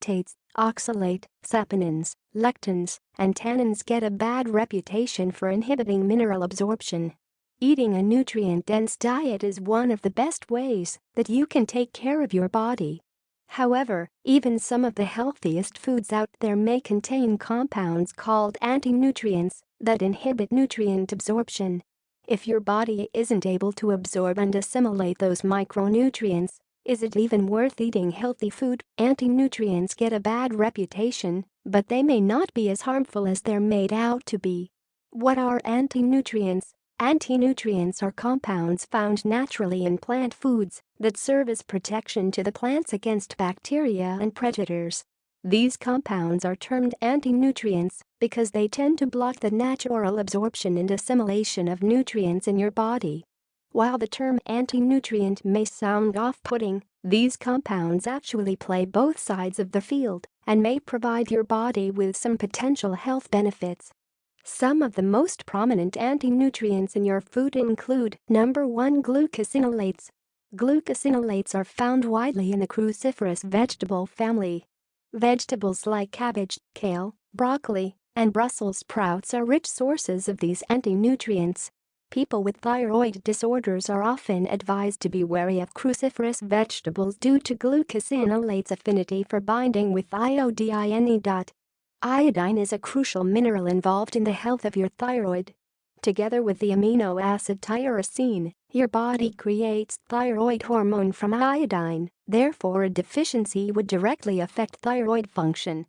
lactates, oxalate, saponins, lectins, and tannins get a bad reputation for inhibiting mineral absorption. Eating a nutrient-dense diet is one of the best ways that you can take care of your body. However, even some of the healthiest foods out there may contain compounds called antinutrients that inhibit nutrient absorption. If your body isn't able to absorb and assimilate those micronutrients, is it even worth eating healthy food? Antinutrients get a bad reputation, but they may not be as harmful as they're made out to be. What are antinutrients? Antinutrients are compounds found naturally in plant foods that serve as protection to the plants against bacteria and predators. These compounds are termed antinutrients because they tend to block the natural absorption and assimilation of nutrients in your body. While the term antinutrient may sound off-putting, these compounds actually play both sides of the field and may provide your body with some potential health benefits. Some of the most prominent antinutrients in your food include: Number 1. Glucosinolates. Glucosinolates are found widely in the cruciferous vegetable family. Vegetables like cabbage, kale, broccoli, and Brussels sprouts are rich sources of these antinutrients. People with thyroid disorders are often advised to be wary of cruciferous vegetables due to glucosinolates' affinity for binding with iodine. Iodine is a crucial mineral involved in the health of your thyroid. Together with the amino acid tyrosine, your body creates thyroid hormone from iodine, therefore a deficiency would directly affect thyroid function.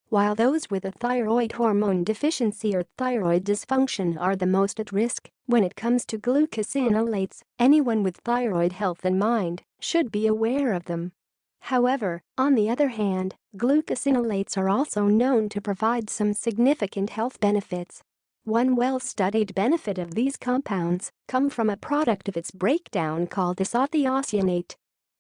While those with a thyroid hormone deficiency or thyroid dysfunction are the most at risk when it comes to glucosinolates, anyone with thyroid health in mind should be aware of them. However, on the other hand, glucosinolates are also known to provide some significant health benefits. One well-studied benefit of these compounds comes from a product of its breakdown called isothiocyanate.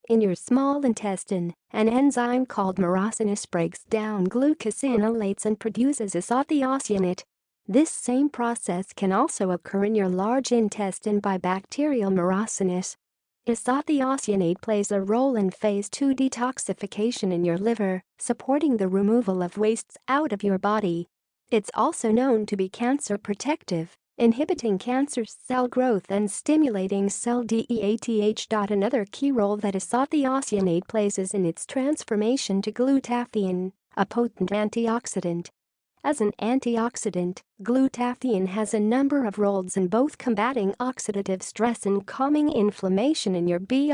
In your small intestine, an enzyme called myrosinase breaks down glucosinolates and produces isothiocyanate. This same process can also occur in your large intestine by bacterial myrosinase. Isothiocyanate plays a role in phase 2 detoxification in your liver, supporting the removal of wastes out of your body. It's also known to be cancer protective, inhibiting cancer cell growth and stimulating cell death. Another key role that isothiocyanate plays is in its transformation to glutathione, a potent antioxidant. As an antioxidant, glutathione has a number of roles in both combating oxidative stress and calming inflammation in your body.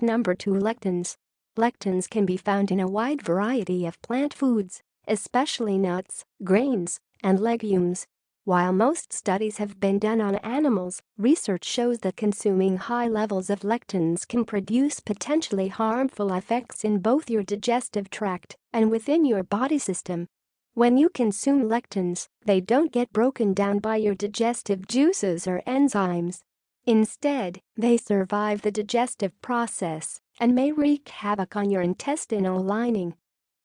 Number 2. Lectins. Lectins can be found in a wide variety of plant foods, especially nuts, grains, and legumes. While most studies have been done on animals, research shows that consuming high levels of lectins can produce potentially harmful effects in both your digestive tract and within your body system. When you consume lectins, they don't get broken down by your digestive juices or enzymes. Instead, they survive the digestive process and may wreak havoc on your intestinal lining.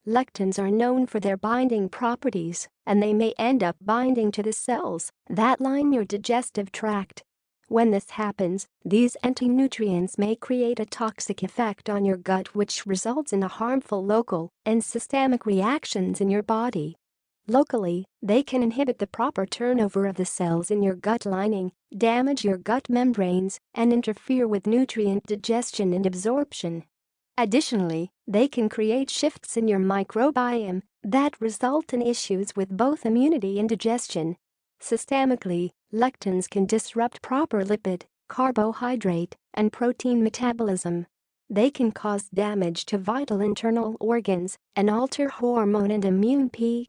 Lectins are known for their binding properties, and they may end up binding to the cells that line your digestive tract. When this happens, these antinutrients may create a toxic effect on your gut, which results in harmful local and systemic reactions in your body. Locally, they can inhibit the proper turnover of the cells in your gut lining, damage your gut membranes, and interfere with nutrient digestion and absorption. Additionally, they can create shifts in your microbiome that result in issues with both immunity and digestion. Systemically, lectins can disrupt proper lipid, carbohydrate, and protein metabolism. They can cause damage to vital internal organs and alter hormone and immune processes.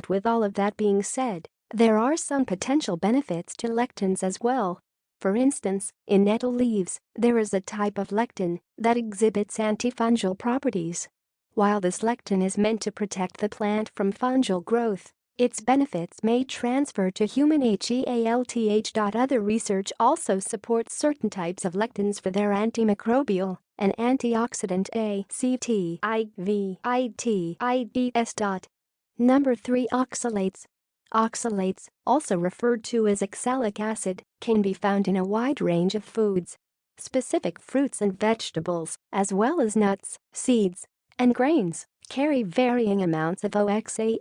With all of that being said, there are some potential benefits to lectins as well. For instance, in nettle leaves, there is a type of lectin that exhibits antifungal properties. While this lectin is meant to protect the plant from fungal growth, its benefits may transfer to human health. Other research also supports certain types of lectins for their antimicrobial and antioxidant activities. Number 3. Oxalates. Oxalates, also referred to as oxalic acid, can be found in a wide range of foods. Specific fruits and vegetables, as well as nuts, seeds, and grains, carry varying amounts of oxalates.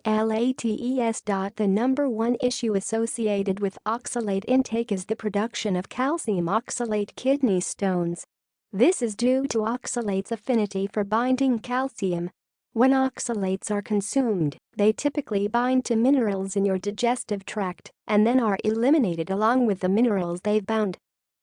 The number one issue associated with oxalate intake is the production of calcium oxalate kidney stones. This is due to oxalate's affinity for binding calcium. When oxalates are consumed, they typically bind to minerals in your digestive tract and then are eliminated along with the minerals they've bound.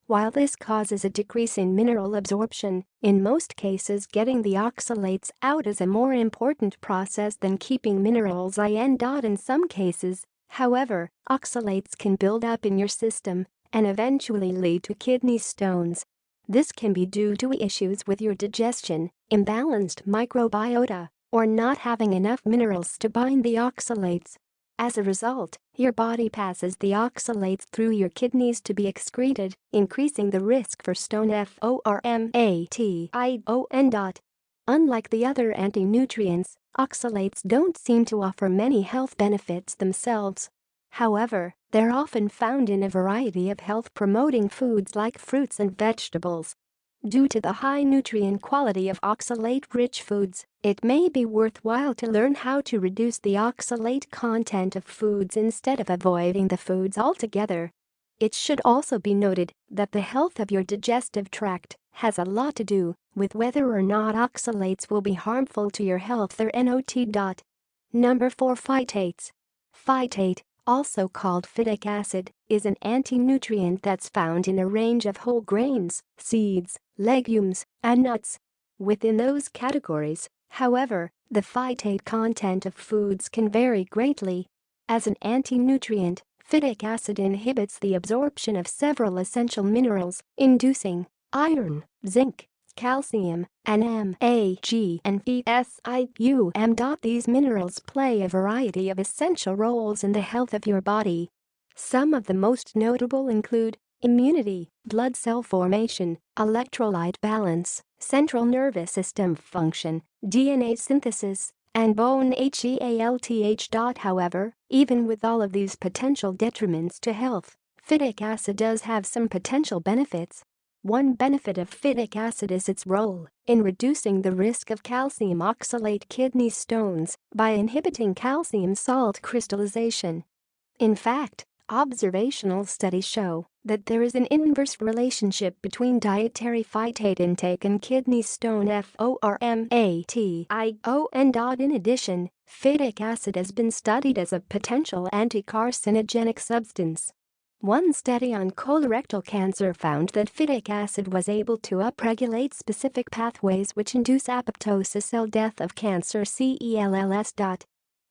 While this causes a decrease in mineral absorption, in most cases getting the oxalates out is a more important process than keeping minerals in. In some cases, however, oxalates can build up in your system and eventually lead to kidney stones. This can be due to issues with your digestion, imbalanced microbiota, or not having enough minerals to bind the oxalates. As a result, your body passes the oxalates through your kidneys to be excreted, increasing the risk for stone formation. Unlike the other anti-nutrients, oxalates don't seem to offer many health benefits themselves. However, they're often found in a variety of health-promoting foods like fruits and vegetables. Due to the high nutrient quality of oxalate-rich foods, it may be worthwhile to learn how to reduce the oxalate content of foods instead of avoiding the foods altogether. It should also be noted that the health of your digestive tract has a lot to do with whether or not oxalates will be harmful to your health or not. Number 4. Phytates. Phytate, also called phytic acid, is an anti-nutrient that's found in a range of whole grains, seeds, legumes, and nuts. Within those categories, however, the phytate content of foods can vary greatly. As an anti-nutrient, phytic acid inhibits the absorption of several essential minerals, inducing iron, zinc, calcium, and Mag and Potassium. These minerals play a variety of essential roles in the health of your body. Some of the most notable include immunity, blood cell formation, electrolyte balance, central nervous system function, DNA synthesis, and bone health. However, even with all of these potential detriments to health, phytic acid does have some potential benefits. One benefit of phytic acid is its role in reducing the risk of calcium oxalate kidney stones by inhibiting calcium salt crystallization. In fact, observational studies show that there is an inverse relationship between dietary phytate intake and kidney stone formation. In addition, phytic acid has been studied as a potential anti-carcinogenic substance. One study on colorectal cancer found that phytic acid was able to upregulate specific pathways which induce apoptosis, cell death of cancer cells.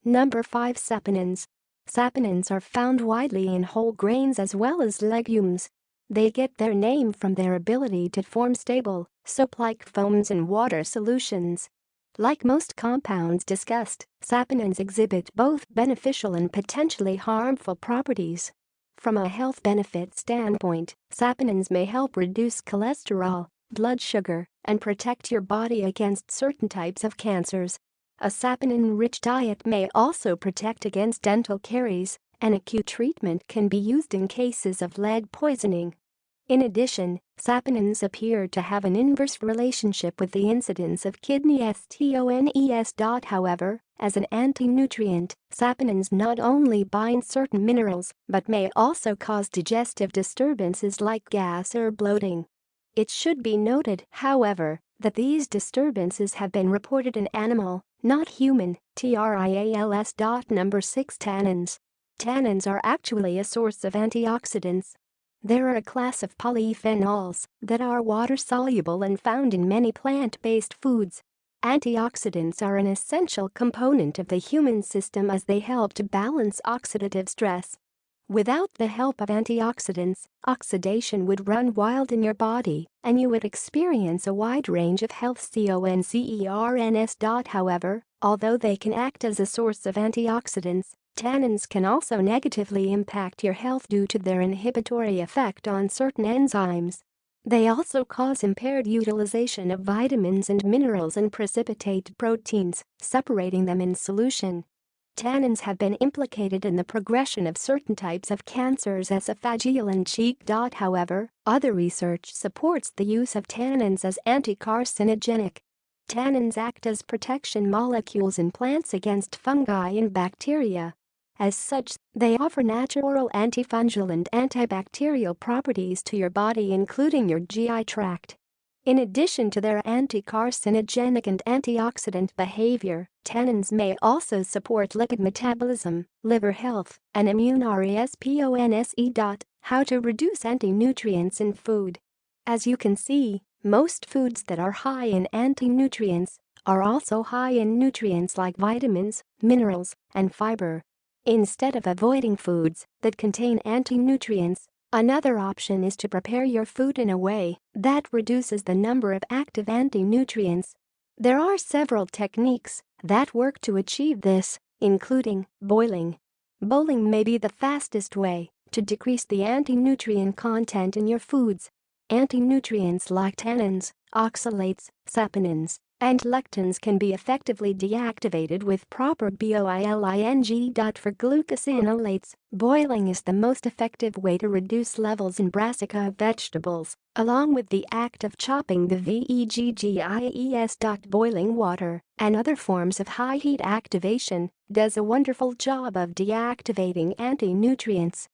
Number 5. Saponins. Saponins are found widely in whole grains as well as legumes. They get their name from their ability to form stable, soap-like foams in water solutions. Like most compounds discussed, saponins exhibit both beneficial and potentially harmful properties. From a health benefit standpoint, saponins may help reduce cholesterol, blood sugar, and protect your body against certain types of cancers. A saponin-rich diet may also protect against dental caries, and acute treatment can be used in cases of lead poisoning. In addition, saponins appear to have an inverse relationship with the incidence of kidney stones. However, as an anti-nutrient, saponins not only bind certain minerals but may also cause digestive disturbances like gas or bloating. It should be noted, however, that these disturbances have been reported in animal, not human, trials. Number 6. Tannins. Tannins are actually a source of antioxidants. There are a class of polyphenols that are water-soluble and found in many plant-based foods. Antioxidants are an essential component of the human system as they help to balance oxidative stress. Without the help of antioxidants, oxidation would run wild in your body, and you would experience a wide range of health concerns. However, although they can act as a source of antioxidants, tannins can also negatively impact your health due to their inhibitory effect on certain enzymes. They also cause impaired utilization of vitamins and minerals and precipitate proteins, separating them in solution. Tannins have been implicated in the progression of certain types of cancers esophageal and cheek. However, other research supports the use of tannins as anti-carcinogenic. Tannins act as protection molecules in plants against fungi and bacteria. As such, they offer natural antifungal and antibacterial properties to your body, including your GI tract. In addition to their anti-carcinogenic and antioxidant behavior, tannins may also support lipid metabolism, liver health, and immune response. How to reduce anti-nutrients in food. As you can see, most foods that are high in anti-nutrients are also high in nutrients like vitamins, minerals, and fiber. Instead of avoiding foods that contain anti-nutrients, another option is to prepare your food in a way that reduces the number of active anti-nutrients. There are several techniques that work to achieve this, including boiling. Boiling may be the fastest way to decrease the anti-nutrient content in your foods. Anti-nutrients like tannins, oxalates, saponins, and lectins can be effectively deactivated with proper boiling. For glucosinolates, boiling is the most effective way to reduce levels in brassica of vegetables, along with the act of chopping the veggies. Boiling water and other forms of high heat activation does a wonderful job of deactivating anti-nutrients.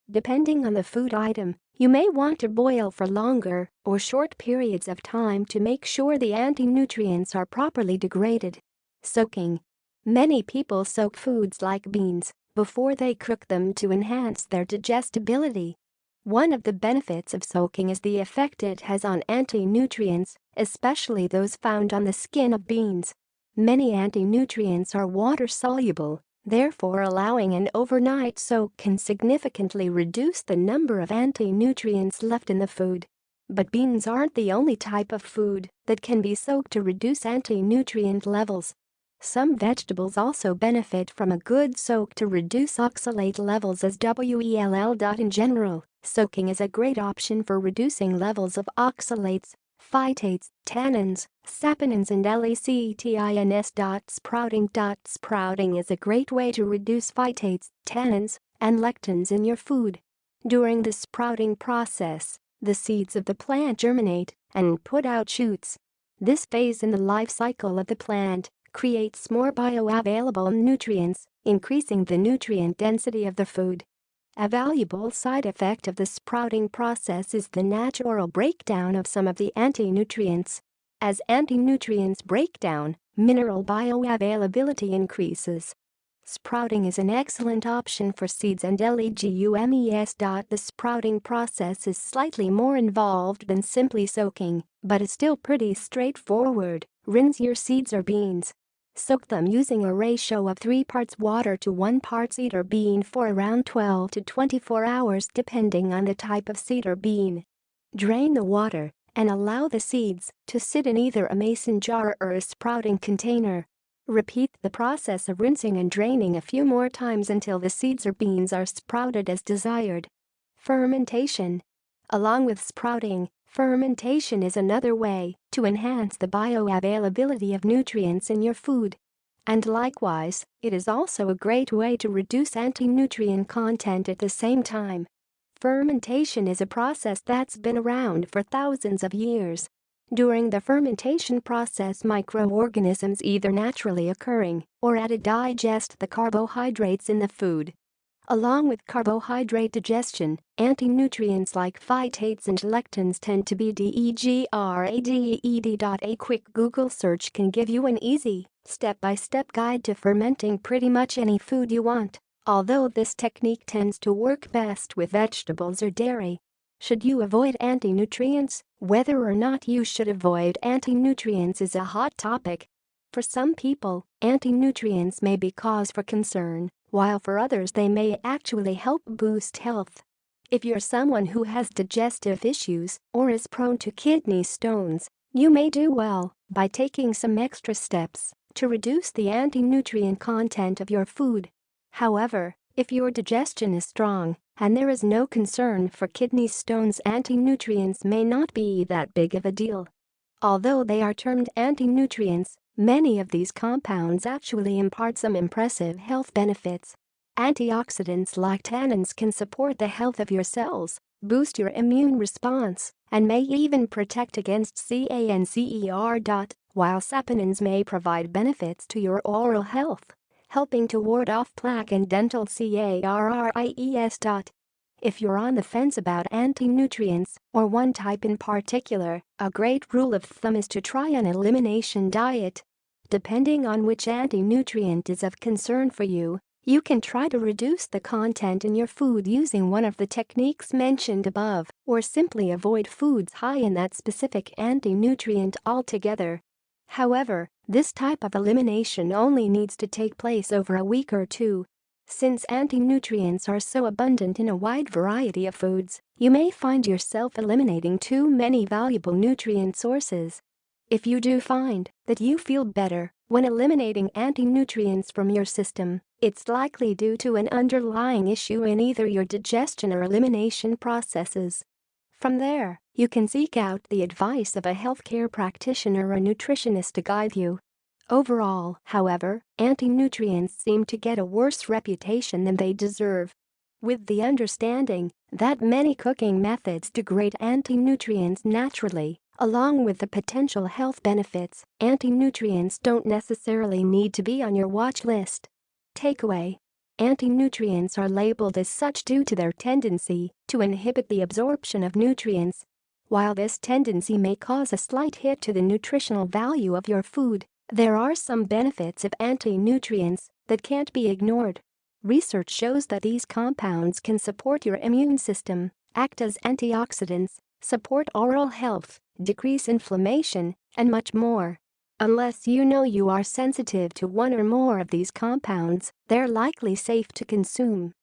Depending on the food item, you may want to boil for longer or short periods of time to make sure the anti-nutrients are properly degraded. Soaking. Many people soak foods like beans before they cook them to enhance their digestibility. One of the benefits of soaking is the effect it has on anti-nutrients, especially those found on the skin of beans. Many anti-nutrients are water-soluble. Therefore, allowing an overnight soak can significantly reduce the number of anti-nutrients left in the food. But beans aren't the only type of food that can be soaked to reduce anti-nutrient levels. Some vegetables also benefit from a good soak to reduce oxalate levels as well. In general, soaking is a great option for reducing levels of oxalates, phytates, tannins, saponins and lectins. Sprouting. Sprouting is a great way to reduce phytates, tannins, and lectins in your food. During the sprouting process, the seeds of the plant germinate and put out shoots. This phase in the life cycle of the plant creates more bioavailable nutrients, increasing the nutrient density of the food. A valuable side effect of the sprouting process is the natural breakdown of some of the anti-nutrients. As anti-nutrients break down, mineral bioavailability increases. Sprouting is an excellent option for seeds and legumes. The sprouting process is slightly more involved than simply soaking, but is still pretty straightforward. Rinse your seeds or beans. Soak them using a ratio of 3 parts water to 1 part seed or bean for around 12 to 24 hours depending on the type of seed or bean. Drain the water and allow the seeds to sit in either a mason jar or a sprouting container. Repeat the process of rinsing and draining a few more times until the seeds or beans are sprouted as desired. Fermentation. Along with sprouting, fermentation is another way to enhance the bioavailability of nutrients in your food. And likewise, it is also a great way to reduce anti-nutrient content at the same time. Fermentation is a process that's been around for thousands of years. During the fermentation process, microorganisms either naturally occurring or added digest the carbohydrates in the food. Along with carbohydrate digestion, anti-nutrients like phytates and lectins tend to be degraded. A quick Google search can give you an easy, step-by-step guide to fermenting pretty much any food you want, although this technique tends to work best with vegetables or dairy. Should you avoid anti-nutrients? Whether or not you should avoid anti-nutrients is a hot topic. For some people, anti-nutrients may be cause for concern, while for others they may actually help boost health. If you're someone who has digestive issues or is prone to kidney stones, you may do well by taking some extra steps to reduce the anti-nutrient content of your food. However, if your digestion is strong and there is no concern for kidney stones, anti-nutrients may not be that big of a deal. Although they are termed anti-nutrients, Many of these compounds actually impart some impressive health benefits. Antioxidants like tannins can support the health of your cells, boost your immune response, and may even protect against cancer. While saponins may provide benefits to your oral health, helping to ward off plaque and dental caries. If you're on the fence about anti-nutrients, or one type in particular, a great rule of thumb is to try an elimination diet. Depending on which anti-nutrient is of concern for you, you can try to reduce the content in your food using one of the techniques mentioned above, or simply avoid foods high in that specific anti-nutrient altogether. However, this type of elimination only needs to take place over a week or two. Since anti-nutrients are so abundant in a wide variety of foods, you may find yourself eliminating too many valuable nutrient sources. If you do find that you feel better when eliminating anti-nutrients from your system, it's likely due to an underlying issue in either your digestion or elimination processes. From there, you can seek out the advice of a healthcare practitioner or nutritionist to guide you. Overall, however, anti-nutrients seem to get a worse reputation than they deserve. With the understanding that many cooking methods degrade anti-nutrients naturally, along with the potential health benefits, anti-nutrients don't necessarily need to be on your watch list. Takeaway: anti-nutrients are labeled as such due to their tendency to inhibit the absorption of nutrients. While this tendency may cause a slight hit to the nutritional value of your food, there are some benefits of anti-nutrients that can't be ignored. Research shows that these compounds can support your immune system, act as antioxidants, support oral health, decrease inflammation, and much more. Unless you know you are sensitive to one or more of these compounds, they're likely safe to consume.